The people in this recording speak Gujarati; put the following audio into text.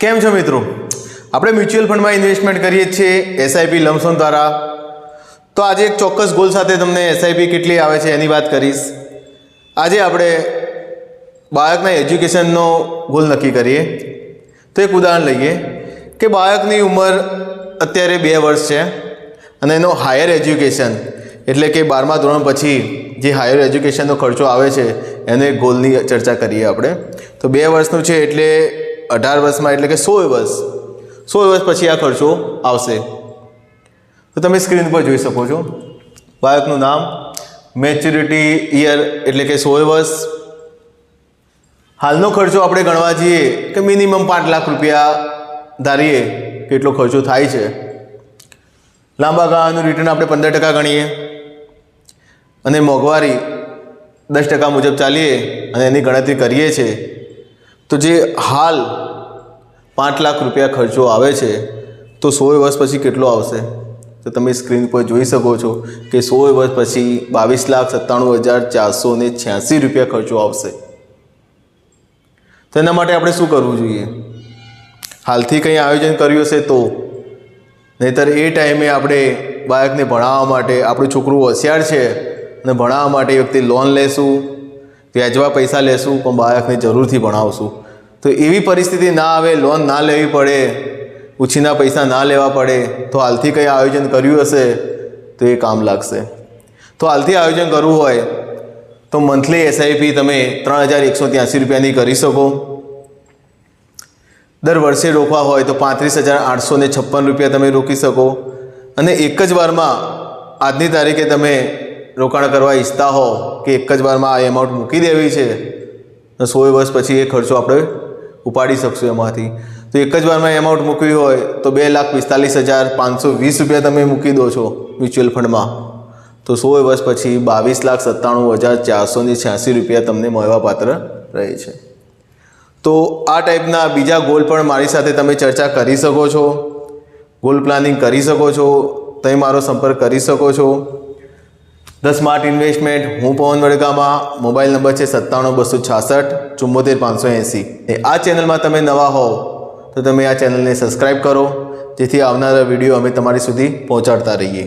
કેમ છો મિત્રો? આપણે મ્યુચ્યુઅલ ફંડમાં ઇન્વેસ્ટમેન્ટ કરીએ છીએ એસઆઈપી લમસમ દ્વારા. તો આજે એક ચોક્કસ ગોલ સાથે તમને એસઆઈપી કેટલી આવે છે એની વાત કરીશ. આજે આપણે બાળકના એજ્યુકેશનનો ગોલ નક્કી કરીએ. તો એક ઉદાહરણ લઈએ કે બાળકની ઉંમર અત્યારે 2 વર્ષ છે અને એનો હાયર એજ્યુકેશન એટલે કે 12મા ધોરણ પછી જે હાયર એજ્યુકેશનનો ખર્ચો આવે છે એને ગોલની ચર્ચા કરીએ આપણે. તો 2 વર્ષનું છે એટલે 18 વર્ષમાં એટલે કે 16 વર્ષ પછી આ ખર્ચો આવશે. તો તમે સ્ક્રીન પર જોઈ શકો છો બાળકનું નામ, મેચ્યોરિટી યર એટલે કે 16 વર્ષ. હાલનો ખર્ચો આપણે ગણવા જઈએ કે મિનિમમ 5 લાખ રૂપિયા ધારીએ કેટલો ખર્ચો થાય છે. લાંબા ગાળાનું રિટર્ન આપણે 15% ગણીએ અને મોંઘવારી 10% મુજબ ચાલીએ અને એની ગણતરી કરીએ છીએ તો જે હાલ 5 લાખ રૂપિયા ખર્ચો આવે છે તો 16 વર્ષ પછી કેટલો આવશે? તો તમે સ્ક્રીન પર જોઈ શકો છો કે 16 વર્ષ પછી 22,97,486 રૂપિયા ખર્ચો આવશે. તો એના માટે આપણે શું કરવું જોઈએ? હાલથી કંઈ આયોજન કર્યું હશે તો, નહીંતર એ ટાઈમે આપણે બાળકને ભણાવવા માટે, આપણું છોકરું હોશિયાર છે અને ભણાવવા માટે એ વખતે લોન લેશું, વ્યાજવા પૈસા લેશું પણ બાળકને જરૂરથી ભણાવશું. તો એવી પરિસ્થિતિ ના આવે, લોન ના લેવી પડે, ઉછીના પૈસા ના લેવા પડે તો હાલથી કંઈ આયોજન કર્યું હશે તો એ કામ લાગશે. તો હાલથી આયોજન કરવું હોય તો મંથલી એસઆઈપી તમે 3,183 રૂપિયાની કરી શકો. દર વર્ષે રોકવા હોય તો 35,856 રૂપિયા તમે રોકી શકો. અને એક જ વારમાં આજની તારીખે તમે રોકાણ કરવા ઈચ્છતા હો કે એક જ વારમાં આ એમાઉન્ટ મૂકી દેવી છે તો 16 વર્ષ પછી એ ખર્ચો આપણે ઉપાડી શકશું એમાંથી. તો એક જ વારમાં એમાઉન્ટ મૂકવી હોય તો 2,45,520 રૂપિયા તમે મૂકી દો છો મ્યુચ્યુઅલ ફંડમાં તો 16 વર્ષ પછી 22,97,486 રૂપિયા તમને મળવાપાત્ર રહે છે. તો આ ટાઈપના બીજા ગોલ પણ મારી સાથે તમે ચર્ચા કરી શકો છો, ગોલ પ્લાનિંગ કરી શકો છો. તમે મારો સંપર્ક કરી શકો છો. ધ સ્માર્ટ ઇન્વેસ્ટમેન્ટ, હું પવન વડગામા. મોબાઈલ નંબર છે 97 266 74 580. આ ચેનલમાં તમે નવા હો તો તમે આ ચેનલને સબસ્ક્રાઈબ કરો જેથી આવનારા વિડીયો અમે તમારી સુધી પહોંચાડતા રહીએ.